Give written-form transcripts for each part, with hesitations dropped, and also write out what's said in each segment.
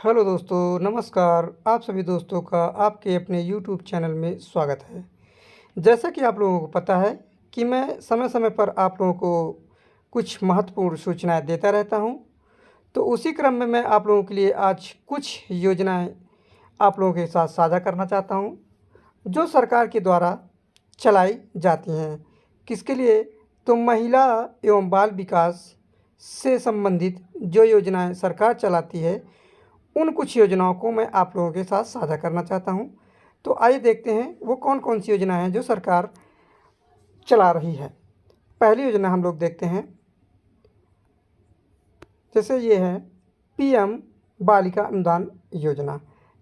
Hello दोस्तों, नमस्कार। आप सभी दोस्तों का आपके अपने यूट्यूब चैनल में स्वागत है। जैसा कि आप लोगों को पता है कि मैं समय-समय पर आप लोगों को कुछ महत्वपूर्ण सूचनाएँ देता रहता हूँ। तो उसी क्रम में मैं आप लोगों के लिए आज कुछ योजनाएँ आप लोगों के साथ साझा करना चाहता हूँ, जो सरकार के द्वारा चलाई जाती हैं। किसके लिए? तो महिला एवं बाल विकास से संबंधित जो योजनाएँ सरकार चलाती है, उन कुछ योजनाओं को मैं आप लोगों के साथ साझा करना चाहता हूं। तो आइए देखते हैं वो कौन-कौन सी योजनाएं हैं जो सरकार चला रही है। पहली योजना हम लोग देखते हैं, जैसे ये है पीएम बालिका अनुदान योजना।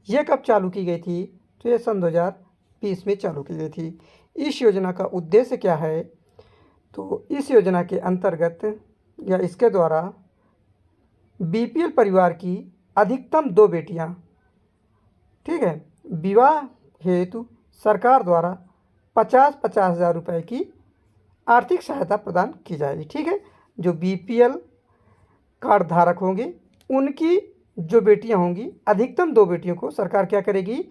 ये कब चालू की गई थी? तो ये सन 2020 में चालू की गई थी। इस योजना का उद्देश्य क्या है? तो इस योजना के अंतर्गत या इसके द्वारा बीपीएल परिवार की अधिकतम 2 बेटियां, ठीक है, विवाह हेतु सरकार द्वारा 50-50 हज़ार रुपये की आर्थिक सहायता प्रदान की जाएगी। ठीक है, जो बीपीएल कार्ड धारक होंगे उनकी जो बेटियां होंगी, अधिकतम 2 बेटियों को सरकार क्या करेगी?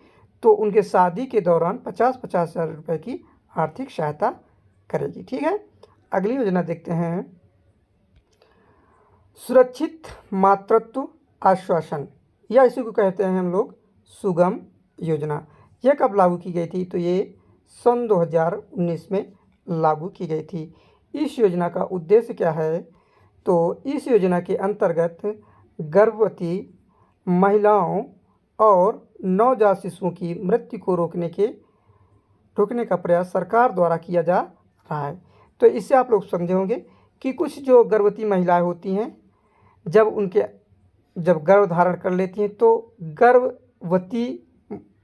तो उनके शादी के दौरान 50-50 हज़ार रुपये की आर्थिक सहायता करेगी। ठीक है, अगली योजना देखते हैं, सुरक्षित मातृत्व आश्वासन, या इसी को कहते हैं हम लोग सुगम योजना। यह कब लागू की गई थी? तो ये सन 2019 में लागू की गई थी। इस योजना का उद्देश्य क्या है? तो इस योजना के अंतर्गत गर्भवती महिलाओं और नवजात शिशुओं की मृत्यु को रोकने का प्रयास सरकार द्वारा किया जा रहा है। तो इससे आप लोग समझे होंगे कि कुछ जो गर्भवती महिलाएं होती हैं, जब गर्भ धारण कर लेती हैं तो गर्भवती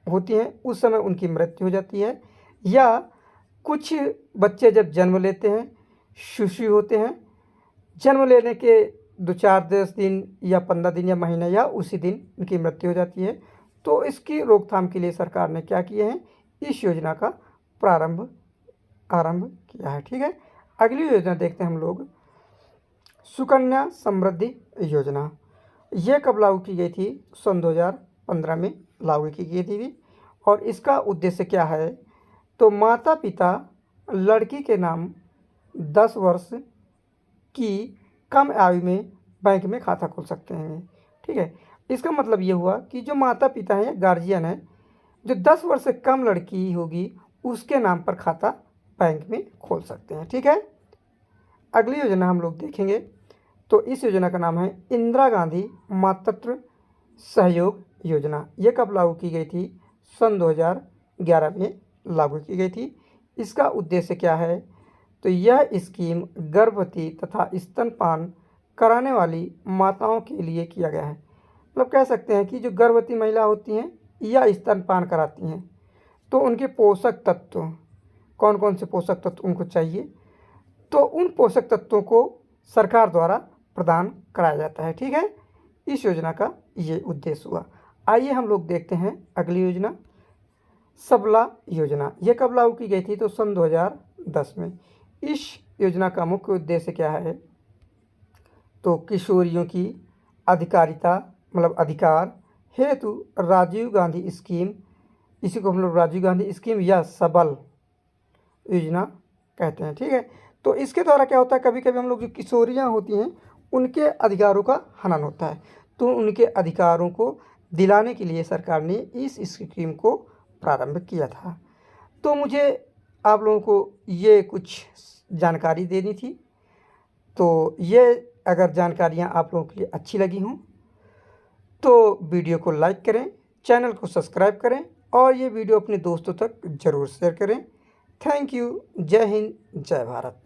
होती हैं, उस समय उनकी मृत्यु हो जाती है, या कुछ बच्चे जब जन्म लेते हैं, शिशु होते हैं, जन्म लेने के 2-4-10 दिन या 15 दिन या महीना या उसी दिन उनकी मृत्यु हो जाती है। तो इसकी रोकथाम के लिए सरकार ने क्या किए हैं? इस योजना का आरंभ किया है। ठीक है, अगली योजना देखते हैं हम लोग, सुकन्या समृद्धि योजना। ये कब लागू की गई थी? सन 2015 में लागू की गई थी। और इसका उद्देश्य क्या है? तो माता पिता लड़की के नाम 10 वर्ष की कम आयु में बैंक में खाता खोल सकते हैं। ठीक है, इसका मतलब ये हुआ कि जो माता पिता हैं या गार्जियन है, जो 10 वर्ष से कम लड़की होगी उसके नाम पर खाता बैंक में खोल सकते हैं। ठीक है, अगली योजना हम लोग देखेंगे, तो इस योजना का नाम है इंदिरा गांधी मातृत्व सहयोग योजना। ये कब लागू की गई थी? सन 2011 में लागू की गई थी। इसका उद्देश्य क्या है? तो यह स्कीम गर्भवती तथा स्तनपान कराने वाली माताओं के लिए किया गया है। मतलब कह सकते हैं कि जो गर्भवती महिला होती हैं या स्तनपान कराती हैं, तो उनके पोषक तत्व, कौन कौन से पोषक तत्व उनको चाहिए, तो उन पोषक तत्वों को सरकार द्वारा प्रदान कराया जाता है। ठीक है, इस योजना का ये उद्देश्य हुआ। आइए हम लोग देखते हैं अगली योजना, सबला योजना। ये कब लागू की गई थी? तो सन 2010 में। इस योजना का मुख्य उद्देश्य क्या है? तो किशोरियों की अधिकार हेतु राजीव गांधी स्कीम, इसी को हम लोग राजीव गांधी स्कीम या सबल योजना कहते हैं। ठीक है, तो इसके द्वारा क्या होता है, कभी कभी हम लोग जो किशोरियाँ होती हैं उनके अधिकारों का हनन होता है, तो उनके अधिकारों को दिलाने के लिए सरकार ने इस स्कीम को प्रारंभ किया था। तो मुझे आप लोगों को ये कुछ जानकारी देनी थी। तो ये अगर जानकारियाँ आप लोगों के लिए अच्छी लगी हों तो वीडियो को लाइक करें, चैनल को सब्सक्राइब करें और ये वीडियो अपने दोस्तों तक ज़रूर शेयर करें। Thank you. जय हिंद, जय भारत।